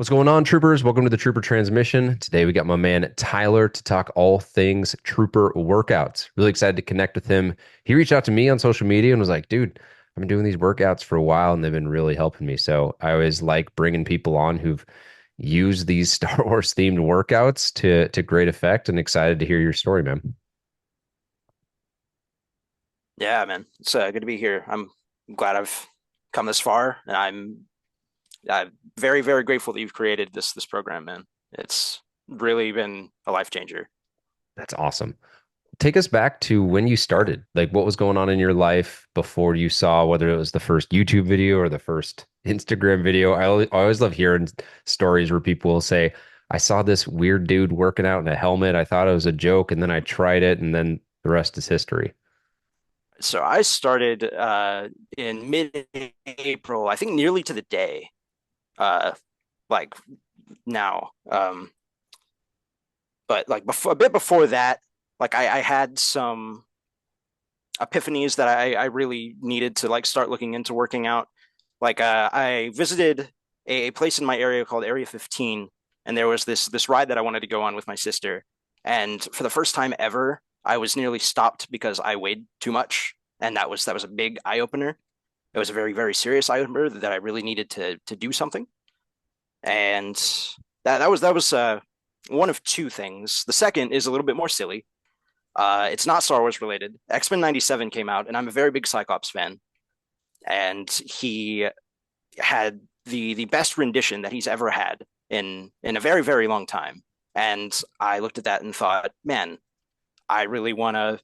What's going on, troopers? Welcome to the Trooper Transmission. Today we got my man Tyler to talk all things trooper workouts. Really excited to connect with him. He reached out to me on social media and was like, dude, I've been doing these workouts for a while and they've been really helping me. So I always like bringing people on who've used these Star Wars themed workouts to great effect, and excited to hear your story, man. Yeah, man. It's good to be here. I'm glad I've come this far, and I'm very, very grateful that you've created this program, man. It's really been a life changer. That's awesome. Take us back to when you started. Like, what was going on in your life before you saw, whether it was the first YouTube video or the first Instagram video. I always love hearing stories where people will say, I saw this weird dude working out in a helmet. I thought it was a joke, and then I tried it, and then the rest is history. So I started in mid-April, I think nearly to the day, uh, like now. But like before, a bit before that, like I had some epiphanies that I really needed to like start looking into working out. Like I visited a place in my area called Area 15, and there was this ride that I wanted to go on with my sister. And for the first time ever, I was nearly stopped because I weighed too much, and that was a big eye opener. It was a very very serious eye opener that I really needed to do something. And that was one of two things. The second is a little bit more silly. It's not Star Wars related. X-Men '97 came out, and I'm a very big Cyclops fan, and he had the best rendition that he's ever had in a very very long time. And I looked at that and thought, man, I really want to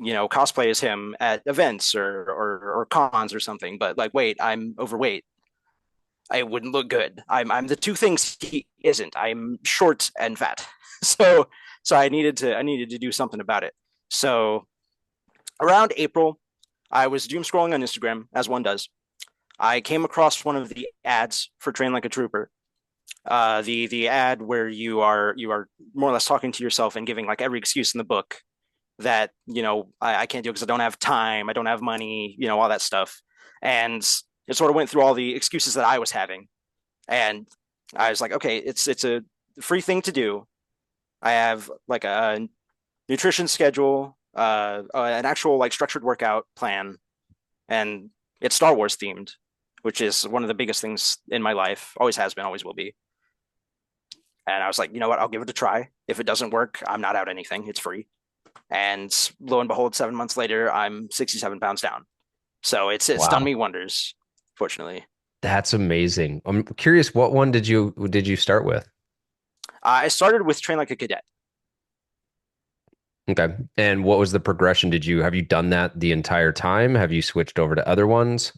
cosplay as him at events or cons or something. But like, wait, I'm overweight. I wouldn't look good. I'm the two things he isn't. I'm short and fat. So so I needed to do something about it. So around April, I was doom scrolling on Instagram as one does. I came across one of the ads for Train Like a Trooper. The ad where you are more or less talking to yourself and giving like every excuse in the book that I can't do because I don't have time, I don't have money, all that stuff. And it sort of went through all the excuses that I was having, and I was like, okay, it's a free thing to do. I have like a nutrition schedule, an actual like structured workout plan, and it's Star Wars themed, which is one of the biggest things in my life. Always has been, always will be. And I was like, you know what? I'll give it a try. If it doesn't work, I'm not out anything. It's free. And lo and behold, 7 months later, I'm 67 pounds down. So it's done Wow. me wonders, fortunately. That's amazing. I'm curious, what one did you start with? I started with Train Like a Cadet. Okay. And what was the progression? Have you done that the entire time? Have you switched over to other ones?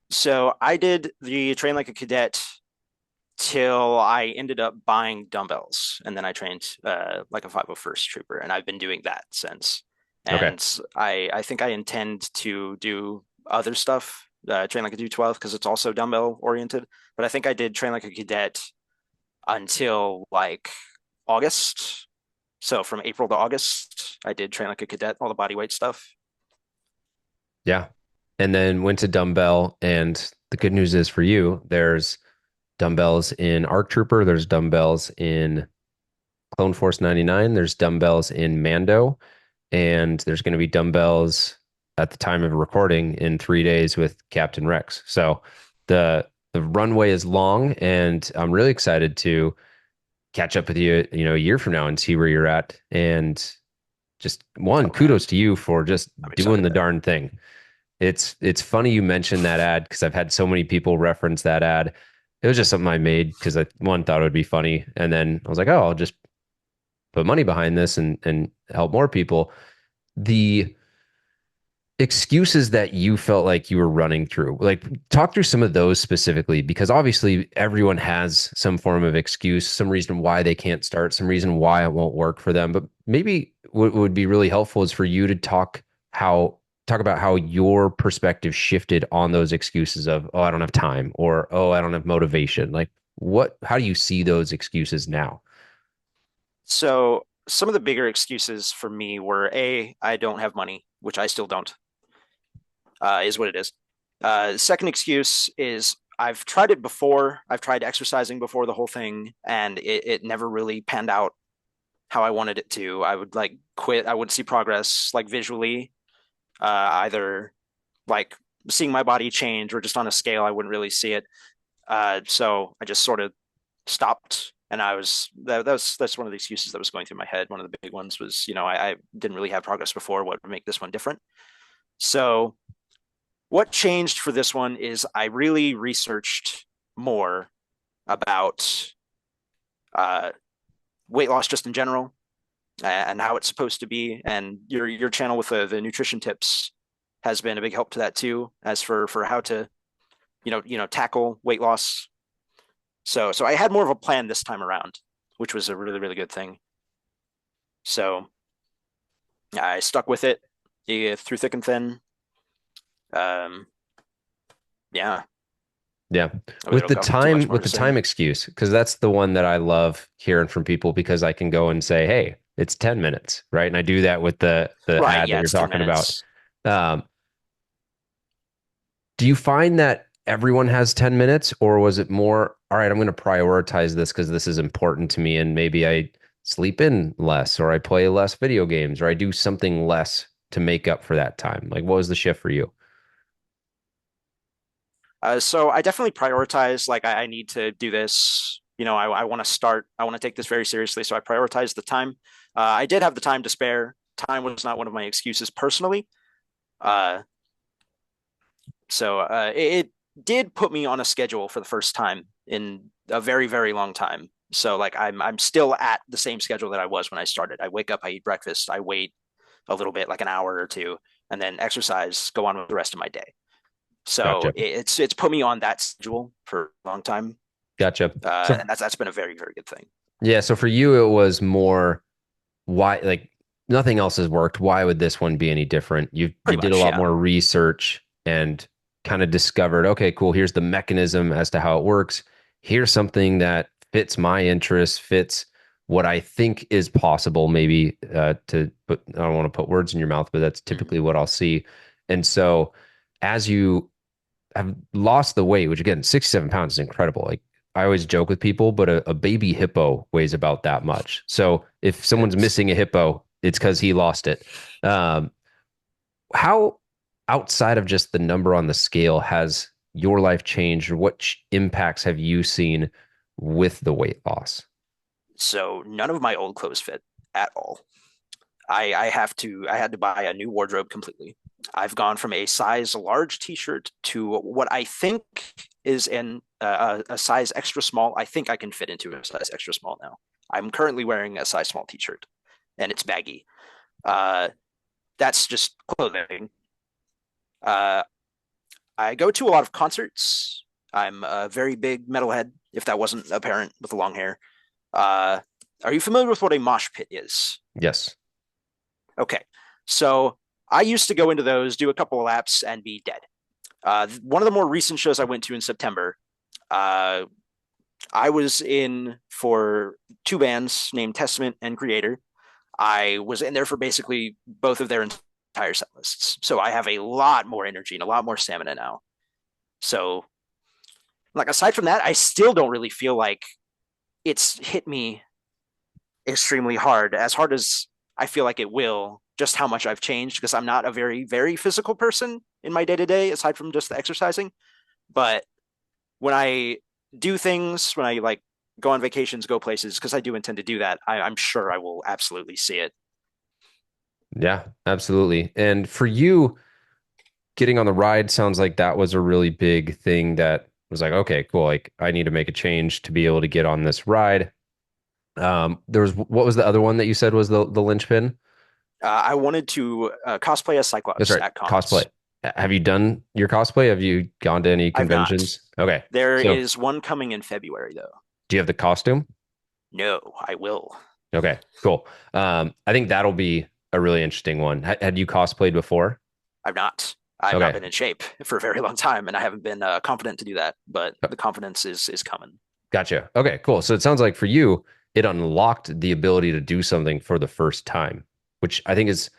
So I did the Train Like a Cadet till I ended up buying dumbbells, and then I trained like a 501st trooper, and I've been doing that since. Okay. And I think I intend to do other stuff, train like a 212 because it's also dumbbell oriented. But I think I did train like a cadet until like August. So from April to August, I did train like a cadet, all the body weight stuff. Yeah. And then went to dumbbell. And the good news is for you, there's dumbbells in ARC Trooper, there's dumbbells in Clone Force 99, there's dumbbells in Mando, and there's going to be dumbbells at the time of recording in 3 days with Captain Rex. So the runway is long, and I'm really excited to catch up with you, a year from now and see where you're at. And just one, Oh man, kudos to you for just I'm doing excited. the darn thing. It's funny you mentioned that ad because I've had so many people reference that ad. It was just something I made because I one thought it would be funny, and then I was like, oh, I'll just put money behind this and help more people. The excuses that you felt like you were running through, like talk through some of those specifically, because obviously everyone has some form of excuse, some reason why they can't start, some reason why it won't work for them. But maybe what would be really helpful is for you to talk about how your perspective shifted on those excuses of, oh, I don't have time, or oh, I don't have motivation. Like how do you see those excuses now? So some of the bigger excuses for me were A, I don't have money, which I still don't, is what it is. Second excuse is I've tried it before. I've tried exercising before the whole thing, and it never really panned out how I wanted it to. I would like quit. I wouldn't see progress like visually, either like seeing my body change or just on a scale. I wouldn't really see it. So I just sort of stopped. And that's one of the excuses that was going through my head. One of the big ones was, I didn't really have progress before. What would make this one different? So what changed for this one is I really researched more about uh, weight loss just in general and how it's supposed to be. And your channel with the nutrition tips has been a big help to that too, as for how to tackle weight loss. So I had more of a plan this time around, which was a really really good thing. So I stuck with it, through thick and thin. Um, yeah, Yeah. we don't go too much more With to the say. time excuse, because that's the one that I love hearing from people because I can go and say, hey, it's 10 minutes, right? And I do that with the Right? ad that Yeah, you're it's 10 talking about. minutes. Um, do you find that everyone has 10 minutes, or was it more, all right, I'm going to prioritize this because this is important to me, and maybe I sleep in less, or I play less video games, or I do something less to make up for that time? Like, what was the shift for you? So I definitely prioritize, like, I need to do this. I want to start, I want to take this very seriously. So I prioritize the time. I did have the time to spare. Time was not one of my excuses personally. Uh, so it did put me on a schedule for the first time in a very, very long time. So like I'm still at the same schedule that I was when I started. I wake up, I eat breakfast, I wait a little bit, like an hour or two, and then exercise, go on with the rest of my day. So Gotcha. it's put me on that schedule for a long time, Gotcha. So, and that's been a very very good thing. yeah, so for you, it was more why, like, nothing else has worked. Why would this one be any different? You Pretty did a much, lot yeah. more research and kind of discovered, okay, cool, here's the mechanism as to how it works. Here's something that fits my interests, fits what I think is possible, maybe to put, I don't want to put words in your mouth, but that's Mhm. typically what I'll see. And so as you have lost the weight, which again, 67 pounds is incredible. Like I always joke with people, but a baby hippo weighs about that much. So if someone's It's missing a hippo, it's because he lost it. Um, how outside of just the number on the scale has your life changed, or what impacts have you seen with the weight loss? so none of my old clothes fit at all. I had to buy a new wardrobe completely. I've gone from a size large t-shirt to what I think is a size extra small. I think I can fit into a size extra small now. I'm currently wearing a size small t-shirt, and it's baggy. Uh, that's just clothing. Uh, I go to a lot of concerts. I'm a very big metalhead, if that wasn't apparent with the long hair. Uh, are you familiar with what a mosh pit is? Yes. Okay. So I used to go into those, do a couple of laps, and be dead. One of the more recent shows I went to in September, uh, I was in for two bands named Testament and Creator. I was in there for basically both of their entire set lists. So I have a lot more energy and a lot more stamina now. So, like, aside from that, I still don't really feel like it's hit me extremely hard as I feel like it will, just how much I've changed because I'm not a very, very physical person in my day to day, aside from just the exercising. But when I do things, when I like go on vacations, go places, because I do intend to do that, I'm sure I will absolutely see it. Yeah, absolutely. And for you, getting on the ride sounds like that was a really big thing that was like, okay, cool. Like I need to make a change to be able to get on this ride. There was, what was the other one that you said was the linchpin? I wanted to cosplay as That's Cyclops right, at cosplay. cons. Have you done your cosplay? Have you gone to any I've not. conventions? Okay, There so is one coming in February, though. do you have the costume? No, I will. Okay, cool. I think that'll be a really interesting one. Had you cosplayed before? I've not. I've not Okay, been in shape for a very long time, and I haven't been confident to do that. But the confidence is coming. gotcha. Okay, cool. So it sounds like for you, it unlocked the ability to do something for the first time, which I think is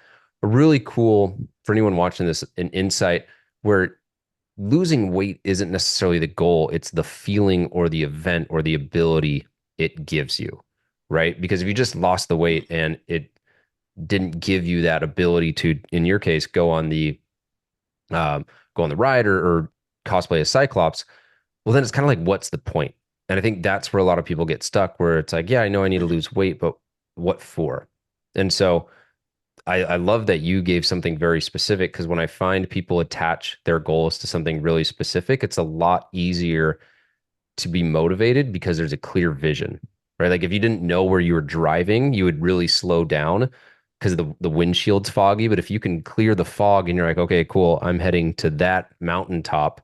a really cool for anyone watching this, an insight where losing weight isn't necessarily the goal. It's the feeling or the event or the ability it gives you, right? Because if you just lost the weight and it didn't give you that ability to, in your case, um, go on the ride or cosplay as Cyclops, well, then it's kind of like, what's the point? And I think that's where a lot of people get stuck, where it's like, yeah, I know I need to Mhm. lose weight, but what for? And so I love that you gave something very specific because when I find people attach their goals to something really specific, it's a lot easier to be motivated because there's a clear vision, right? Like if you didn't know where you were driving, you would really slow down because the windshield's foggy. But if you can clear the fog and you're like, okay, cool, I'm heading to that mountaintop,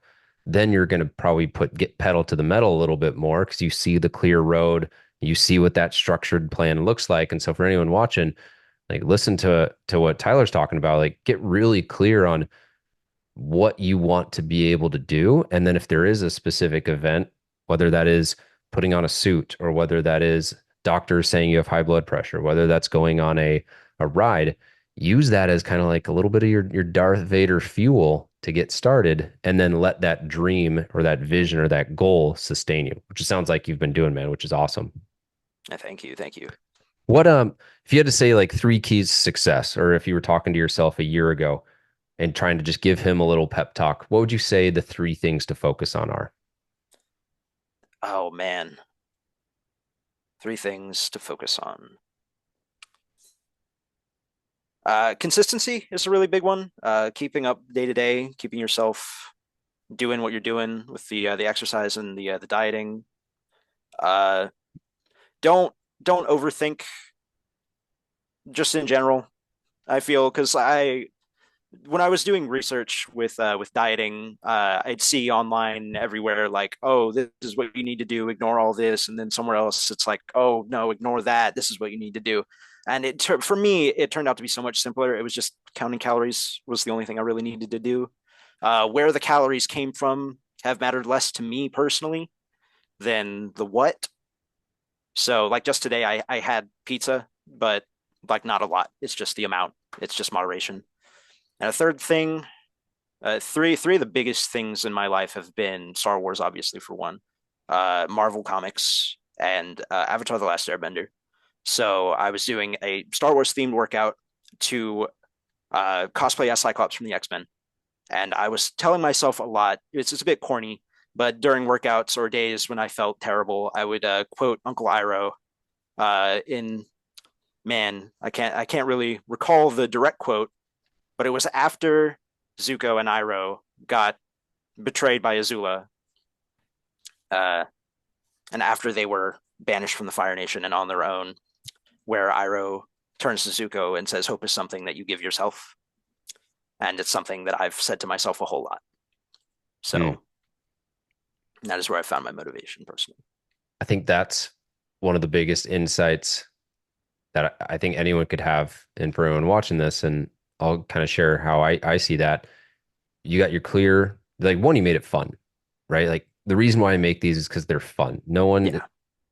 then you're going to probably get pedal to the metal a little bit more because you see the clear road, you see what that structured plan looks like. And so for anyone watching, like listen to what Tyler's talking about, like get really clear on what you want to be able to do. And then if there is a specific event, whether that is putting on a suit or whether that is doctors saying you have high blood pressure, whether that's going on a ride, use that as kind of like a little bit of your Darth Vader fuel to get started and then let that dream or that vision or that goal sustain you, which it sounds like you've been doing, man, which is awesome. Thank you, thank you. What if you had to say like three keys to success, or if you were talking to yourself a year ago, and trying to just give him a little pep talk, what would you say the three things to focus on are? Oh man, three things to focus on. Consistency is a really big one. Keeping up day to day, keeping yourself doing what you're doing with the exercise and the dieting. Uh, don't don't overthink just in general. I feel because I when I was doing research with dieting, I'd see online everywhere like, oh, this is what you need to do, ignore all this, and then somewhere else it's like, oh no, ignore that. This is what you need to do. And for me, it turned out to be so much simpler. It was just counting calories was the only thing I really needed to do. Where the calories came from have mattered less to me personally than the what. So like just today, I had pizza, but like not a lot. It's just the amount. It's just moderation. And a third thing, three of the biggest things in my life have been Star Wars, obviously for one, Marvel Comics, and Avatar: The Last Airbender. So I was doing a Star Wars themed workout to cosplay as Cyclops from the X-Men, and I was telling myself a lot. It's a bit corny, but during workouts or days when I felt terrible, I would quote Uncle Iroh in man, I can't really recall the direct quote, but it was after Zuko and Iroh got betrayed by Azula, uh, and after they were banished from the Fire Nation and on their own, where Iroh turns to Zuko and says, "Hope is something that you give yourself," and it's something that I've said to myself a whole lot. Hmm. So that is where I found my motivation personally. I think that's one of the biggest insights that I think anyone could have. And for anyone watching this, and I'll kind of share how I see that. You got your clear, like one, you made it fun, right? Like the reason why I make these is because they're fun. No one Yeah.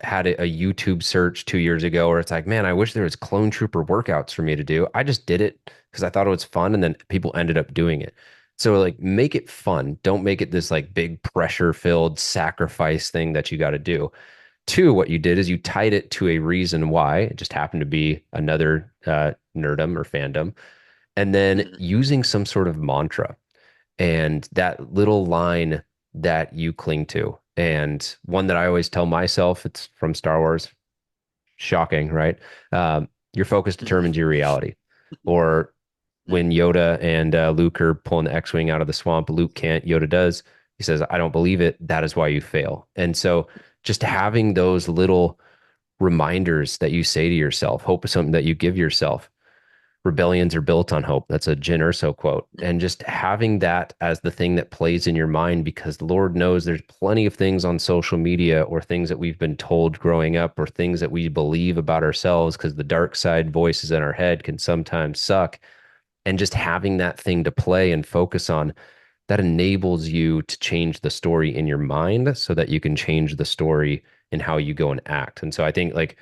had a YouTube search 2 years ago where it's like, man, I wish there was clone trooper workouts for me to do. I just did it because I thought it was fun, and then people ended up doing it. So like make it fun. Don't make it this like big pressure filled sacrifice thing that you got to do. Two, what you did is you tied it to a reason why. It just happened to be another nerdum or fandom. And then Mm-hmm. using some sort of mantra and that little line that you cling to. And one that I always tell myself, it's from Star Wars. Shocking, right? Your focus determines your reality. Or when Yoda and Luke are pulling the X-wing out of the swamp, Luke can't. Yoda does. He says, "I don't believe it. That is why you fail." And so, just having those little reminders that you say to yourself, hope is something that you give yourself. Rebellions are built on hope. That's a Jyn Erso quote. And just having that as the thing that plays in your mind, because Lord knows there's plenty of things on social media or things that we've been told growing up or things that we believe about ourselves because the dark side voices in our head can sometimes suck. And just having that thing to play and focus on, that enables you to change the story in your mind so that you can change the story in how you go and act. And so I think like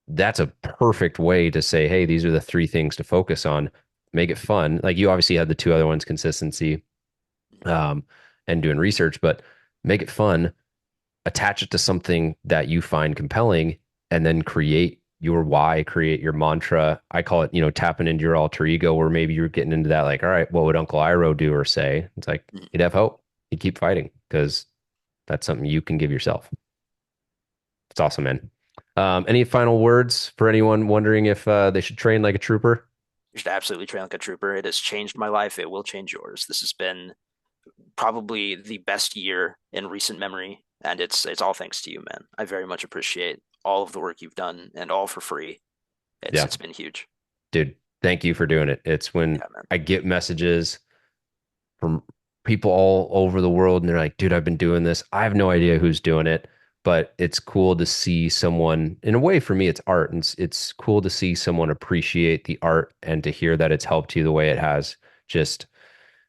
that's a perfect way to say, hey, these are the three things to focus on. Make it fun. Like you obviously had the two other ones, consistency, um, and doing research, but make it fun, attach it to something that you find compelling, and then create your why, create your mantra. I call it, tapping into your alter ego, where maybe you're getting into that, like, all right, what would Uncle Iroh do or say? It's like, Mm. you'd have hope. You'd keep fighting because that's something you can give yourself. It's awesome, man. Any final words for anyone wondering if they should train like a trooper? You should absolutely train like a trooper. It has changed my life. It will change yours. This has been probably the best year in recent memory, and it's all thanks to you, man. I very much appreciate all of the work you've done, and all for free. It's Yeah, it's been huge. dude, thank you for doing it. It's when Yeah, man. I get messages from people all over the world and they're like, dude, I've been doing this. I have no idea who's doing it, but it's cool to see someone, in a way, for me, it's art. And it's cool to see someone appreciate the art and to hear that it's helped you the way it has. Just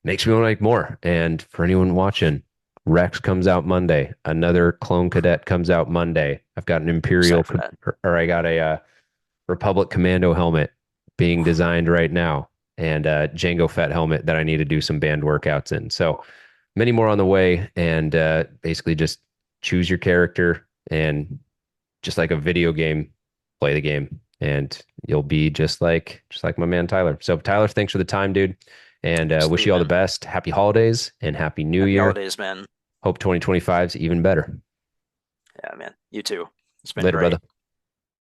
makes me want to make more. And for anyone watching, Rex comes out Monday. Another Clone Cadet comes out Monday. I've got an Imperial, Excited for that. or I got a Republic Commando helmet being Oof. designed right now, and a Django Fett helmet that I need to do some band workouts in. So many more on the way, and basically just choose your character and just like a video game, play the game, and you'll be just like my man Tyler. So Tyler, thanks for the time, dude, and wish Absolutely, you all the man. best. Happy holidays and happy New Happy Year. holidays, man. Hope 2025 is even better. Yeah, man. You too. It's been Later, great. brother.